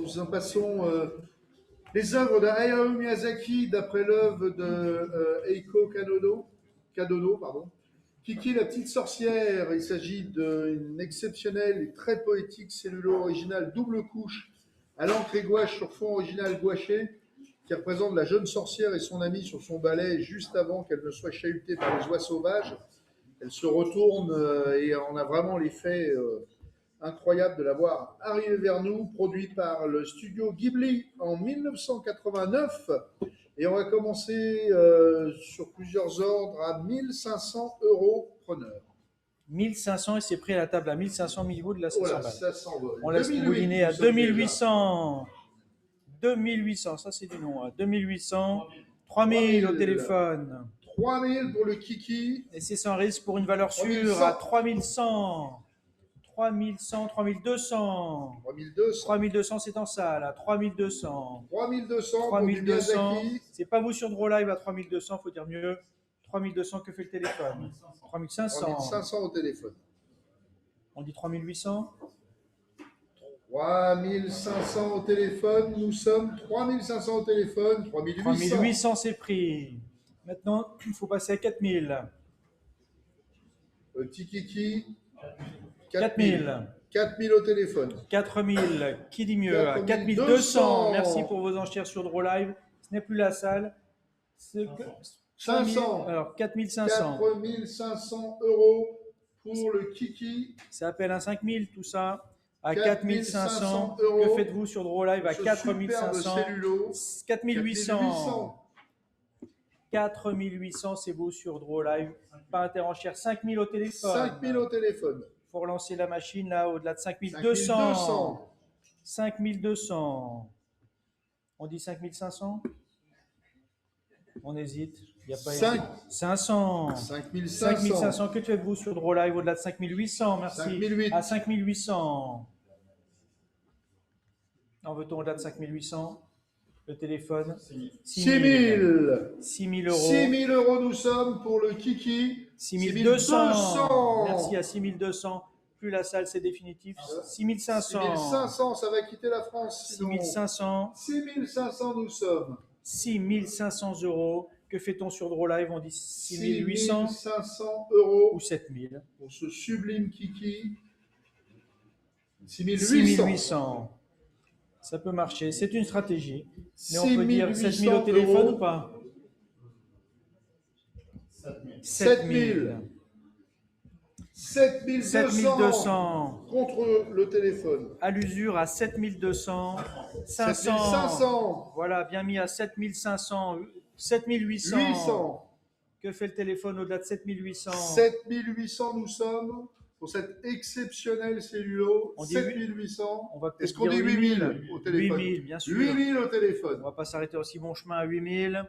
nous en passons les œuvres de Hayao Miyazaki d'après l'œuvre de Eiko Kadono, pardon. Kiki la petite sorcière, il s'agit d'une exceptionnelle et très poétique cellulo originale double couche à l'encre et gouache sur fond original gouaché qui représente la jeune sorcière et son amie sur son balai juste avant qu'elle ne soit chahutée par les oies sauvages. Elle se retourne et on a vraiment l'effet incroyable de la voir arriver vers nous, produit par le studio Ghibli en 1989. Et on va commencer sur plusieurs ordres à 1500 € preneur. 1500 et c'est pris à la table à 1500 000 de la 500 Voilà, balles. ça s'envole. On laisse mouliner à 2800. 2800, ça c'est du nom. 2800. 3000 au téléphone. 3000 pour le Kiki. Et c'est sans risque pour une valeur sûre à 3100. 3100, 3200. 3200, c'est en salle. À 3200. 3200. 3200. C'est pas vous sur Draw Live à 3200, faut dire mieux. 3200, que fait le téléphone? 3500. 3500 au téléphone. On dit 3800. 3500 au téléphone. Nous sommes 3500 au téléphone. 3800. 3800, c'est pris. Maintenant, il faut passer à 4000. Le petit Kiki. 4000. 4000 au téléphone. 4000. Qui dit mieux? 4200. Merci pour vos enchères sur Draw Live. Ce n'est plus la salle. 500. Alors, 4500. 4500 € pour le Kiki. Ça appelle un 5000, tout ça. À 4500. Que faites-vous sur Draw Live à 4500? 4800. 4800, c'est vous sur Draw Live. Pas interenchère. 5000 au téléphone. 5000 au téléphone. Il faut relancer la machine là au-delà de 5200. 5200. On dit 5500? On hésite. Il n'y a pas 500. 5500. Que faites-vous sur Draw Live au-delà de 5800? Merci. 5008. À 5800. En veut-on au-delà de 5800? Le téléphone. 6000. 6000 €. 6000 € nous sommes pour le Kiki. 6200. Merci, à 6200. Plus la salle, c'est définitif. 6500. 6500, ça va quitter la France. 6500. 6500 nous sommes. 6500 €. Que fait-on sur Draw Live? On dit 6800. 6500 € ou 7000. Pour ce sublime Kiki. 6800. Ça peut marcher. C'est une stratégie. Mais on peut dire 7000 au téléphone ou pas? 7000. 7200 contre le téléphone. À l'usure à 7200. 500. 500. Voilà, bien mis à 7500. 7800. 800. Que fait le téléphone au-delà de 7800? 7800 nous sommes pour cette exceptionnelle cellulo. 7800. Est-ce qu'on dit 8000 au téléphone? 8000, bien sûr. 8000 au téléphone. On va pas s'arrêter aussi bon chemin à 8000.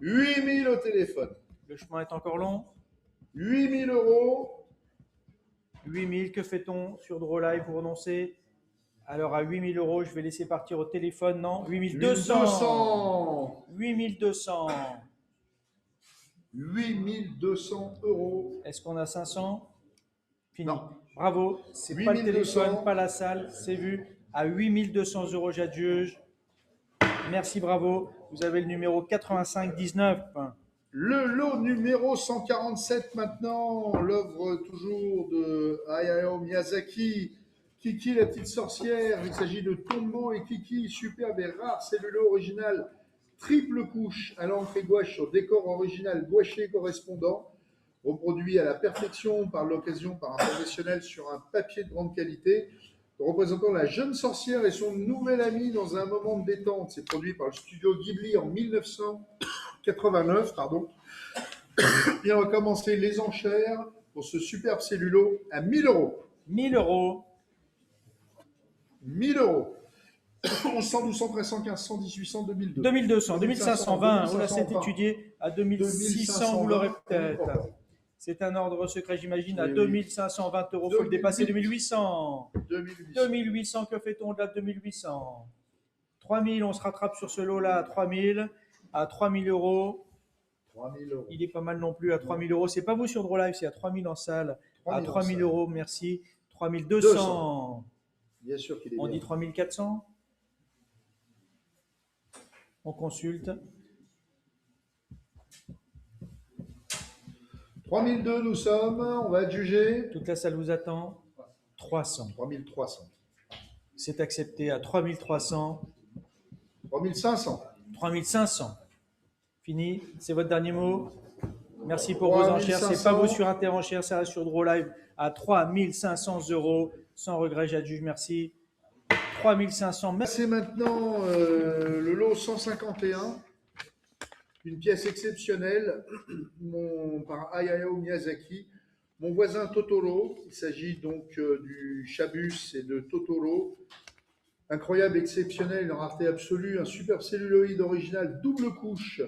8000 au téléphone. Le chemin est encore long. 8000 €. 8000, que fait-on sur Draw Live pour renoncer? Alors à 8000 €, je vais laisser partir au téléphone, non? 8200. 8200. 8200 €. Est-ce qu'on a 500? Fini. Non. Bravo. C'est pas le téléphone, pas la salle, c'est vu. À 8200 € j'adjuge. Merci, bravo. Vous avez le numéro 8519. Le lot numéro 147 maintenant, l'œuvre toujours de Hayao Miyazaki, Kiki la petite sorcière. Il s'agit de Tombo et Kiki, superbe et rare cellulo original, triple couche à l'encre et gouache sur décor original gouaché correspondant, reproduit à la perfection par l'occasion par un professionnel sur un papier de grande qualité, représentant la jeune sorcière et son nouvel ami dans un moment de détente. C'est produit par le studio Ghibli en 1989, pardon. Et on va commencer les enchères pour ce superbe cellulo à 1000 €. 1000 €. 1000 €. 1100, 1200, 1300, 1500, 1800, 2002. 2200, 2520. Oula, c'est étudié. À 2600, vous l'aurez peut-être. C'est un ordre secret, j'imagine. À 2520 €, il faut le dépasser. 2800. 2800, que fait-on au-delà de 2800? 3000, on se rattrape sur ce lot-là à 3000. À 3000 €. 3000 €. Il est pas mal non plus à 3000 €. C'est pas vous sur Draw Live, c'est à 3000 en salle. À 3000 €, merci. 3200. Bien sûr qu'il est On bien. dit 3400. On consulte. 3002 nous sommes, on va adjuger. Toute la salle vous attend. 300. 3300. C'est accepté à 3300. 3500. 3500. Fini. C'est votre dernier mot. Merci pour vos enchères. C'est pas vous sur Interenchères, ça reste sur DrawLive à 3500 €. Sans regret, j'adjuge. Merci. 3500. C'est maintenant le lot 151. Une pièce exceptionnelle par Hayao Miyazaki. Mon voisin Totoro. Il s'agit donc du Chabus et de Totoro. Incroyable, exceptionnel, une rareté absolue. Un super celluloïde original double couche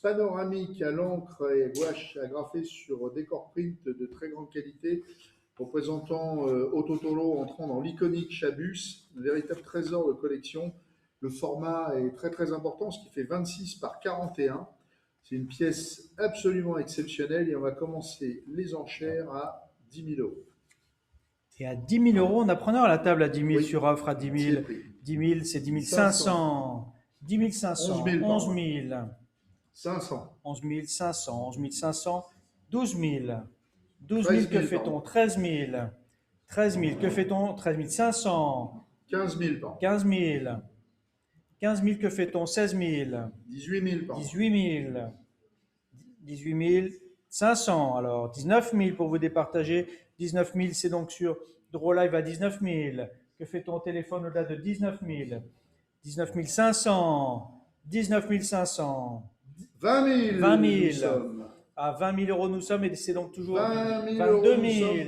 panoramique à l'encre et gouache agrafée sur décor print de très grande qualité, représentant Totoro entrant dans l'iconique Chabus, un véritable trésor de collection. Le format est très très important, ce qui fait 26 par 41. C'est une pièce absolument exceptionnelle et on va commencer les enchères à 10 000 €. Et à 10 000 €, on a preneur à la table à 10 000 Oui. sur offre à 10 000. 10 000, c'est 10 500. 10 500. 11 000. 500. 11 500. 11 500. 12 000. 12 000, que fait-on? 13 000. 13 000, que fait-on? 13 500. 15 000, pardon. 15 000. 15 000, que fait-on? 16 000. 18 000, pardon. 18 000. 18 500. Alors, 19 000 pour vous départager. 19 000, c'est donc sur DrawLive à 19 000. Que fait-on au téléphone au-delà de 19 000? 19 500. 19 500. 20 000. 20 000. À 20 000 € nous sommes, et c'est donc toujours 22 000.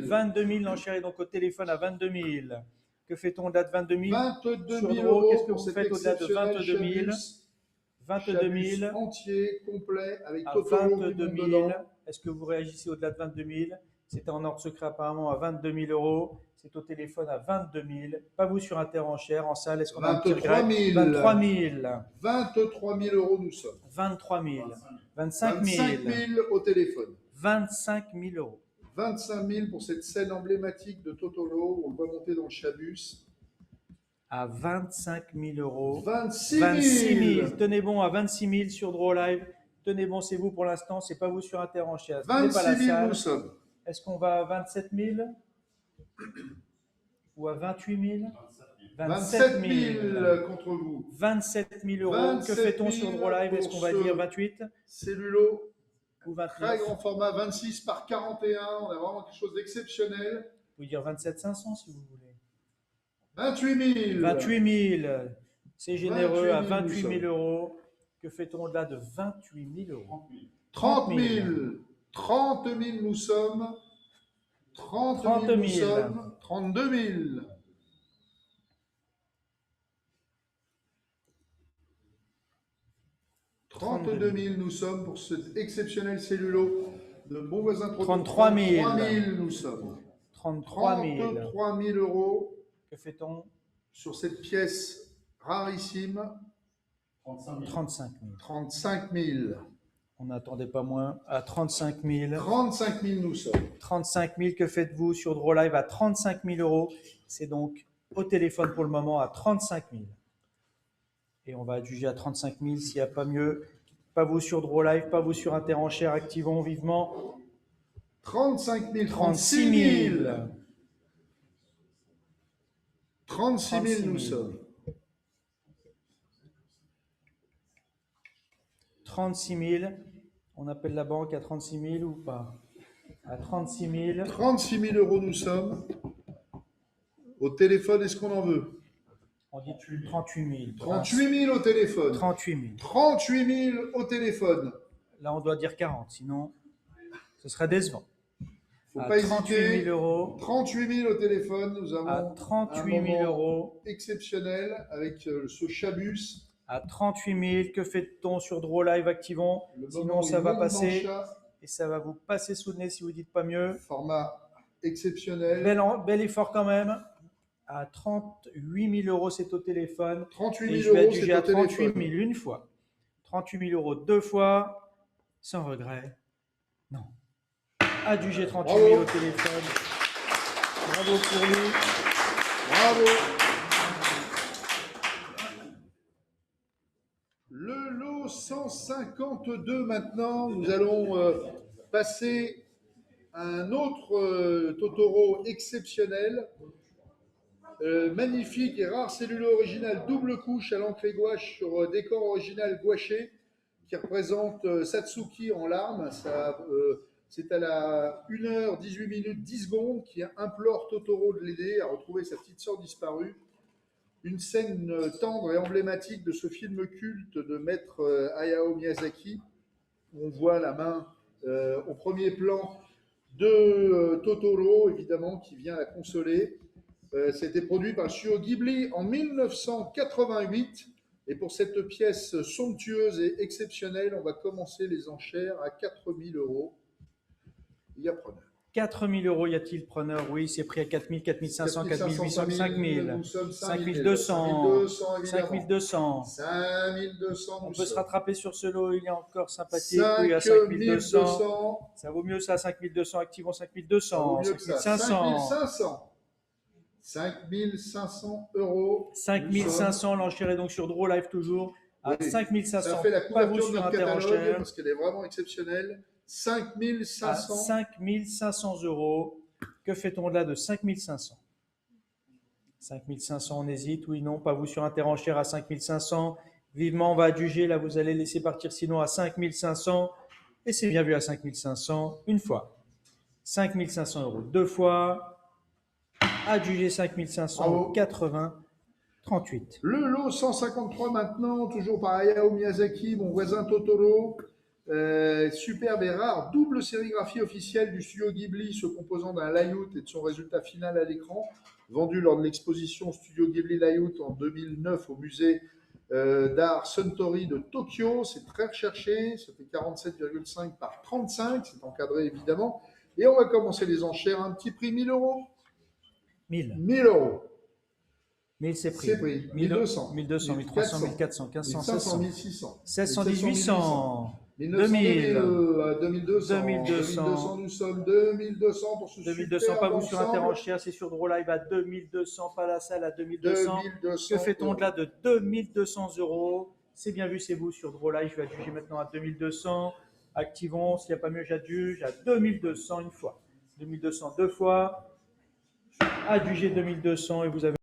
22 000, l'enchère est donc au téléphone à 22 000. Que fait-on au-delà de 22 000? 22 000 €. Qu'est-ce que vous pour faites au-delà de 22 000? 22 000. Entier, complet, avec à Totoro 22 000. dedans. Est-ce que vous réagissez au-delà de 22 000? C'était en ordre secret apparemment à 22 000 €. C'est au téléphone à 22 000. Pas vous sur Interenchères, en salle. Est-ce qu'on a un petit regret? 23 000. 23 000 € nous sommes. 23 000. 25 000. 25 000 au téléphone. 25 000 €. 25 000 pour cette scène emblématique de Totoro. On le voit monter dans le Chabus. À 25 000 €. 26 000. Tenez bon, à 26 000 sur DrawLive. Tenez bon, c'est vous pour l'instant. C'est pas vous sur Interenchères. 26 000 nous sommes. Est-ce qu'on va à 27 000 ou à 28 000? 27 000 contre vous. 27 000 €. Que fait-on sur DrawLive? Est-ce qu'on va dire 28 cellulo ou 29? Très grand format, 26 par 41. On a vraiment quelque chose d'exceptionnel. Vous pouvez dire 27 500 si vous voulez. 28 000. 28 000. C'est généreux. 28 000 à 28 000 €. Que fait-on au-delà de 28 000 €? 30 000. 30 000 nous sommes. 30 000 nous sommes. 32 000. 32 000 nous sommes pour cet exceptionnel cellulo de bon voisin. 33 000. 33 000 nous sommes. 33 000. 33 000 €. Que fait-on sur cette pièce rarissime? 35 000. 35 000. On n'attendait pas moins. À 35 000. 35 000 nous sommes. 35 000, que faites-vous sur DrawLive à 35 000 €? C'est donc au téléphone pour le moment à 35 000. Et on va adjuger à 35 000 s'il n'y a pas mieux. Pas vous sur DrawLive, pas vous sur Interenchères. Activons vivement. 35 000. 36 000. 36 000 nous sommes. 36 000. On appelle la banque à 36 000 ou pas? À 36 000. 36 000 € nous sommes. Au téléphone, est-ce qu'on en veut? On dit 38 000. 38 000 au téléphone. 38 000. 38 000 au téléphone. Là, on doit dire 40, sinon ce serait décevant. Faut à pas 38 hésiter. 000 €. 38 000 au téléphone. Nous avons À 38 000 € exceptionnel avec ce Chabus. À 38 000, que fait-on sur DrawLive? Activons. Sinon, ça va passer. Et ça va vous passer sous le nez si vous dites pas mieux. Format exceptionnel. Bel effort quand même. À 38 000 €, c'est au téléphone. 38 Et 000 je vais €, adjuger c'est à au 38 000 téléphone. une fois. 38 000 € deux fois. Sans regret. Non. Adjugé 38 000 au téléphone. Bravo pour lui. Bravo. lot 152 maintenant. Nous allons passer à un autre Totoro exceptionnel. Magnifique et rare cellule originale double couche à l'encre et gouache sur décor original gouaché qui représente Satsuki en larmes. C'est à la 1h18 10 secondes qui implore Totoro de l'aider à retrouver sa petite sœur disparue. Une scène tendre et emblématique de ce film culte de maître Hayao Miyazaki. On voit la main au premier plan de Totoro, évidemment, qui vient la consoler. C'était produit par le studio Ghibli en 1988. Et pour cette pièce somptueuse et exceptionnelle, on va commencer les enchères à 4 000 €. Il y a preneur. 4 000 €, y a-t-il preneur? Oui, c'est pris à 4 000, 4 500, 4 800, 5 000, 5 200, 5 200. 5 200. On peut se rattraper sur ce lot, il est encore sympathique. Oui, à 5 200. Ça vaut mieux ça, 5 200. Activons 5 200, 5 500. 5 500 €. 5 500, l'enchère est donc sur Draw Live toujours. À 5 500. Ça fait la couverture de notre catalogue enchère, parce qu'elle est vraiment exceptionnelle. 5 500. À 5 500 €. Que fait-on là de 5 500? 5 500, on hésite, oui, non, pas vous sur Interenchère à 5 500. Vivement, on va adjuger, là vous allez laisser partir sinon à 5 500. Et c'est bien vu à 5 500, une fois. 5 500 € deux fois. Adjugé 5 500, 80, 38. Le lot 153 maintenant, toujours par Hayao Miyazaki, mon voisin Totoro. Superbe et rare, double sérigraphie officielle du studio Ghibli se composant d'un layout et de son résultat final à l'écran, vendu lors de l'exposition Studio Ghibli Layout en 2009 au musée d'art Suntory de Tokyo. C'est très recherché, ça fait 47,5 par 35, c'est encadré évidemment. Et on va commencer les enchères, un petit prix 1 000 €. 1000. 1000 €. 1000 c'est pris. C'est pris. 1200, 1200, 1300, 1400, 1500, 1600, 1600, 1600, 1800, 2000, 2200, 2200, nous sommes 2200 pour ce 2200, pas vous sur Interenchère, c'est sur Draw Live à 2200, pas la salle à 2200. Que fait-on de là de 2200 €? C'est bien vu, c'est vous sur Draw Live, je vais adjuger maintenant à 2200. Activons, s'il n'y a pas mieux, j'adjuge à 2200 une fois. 2200 deux fois. Adjugé 2200 et vous avez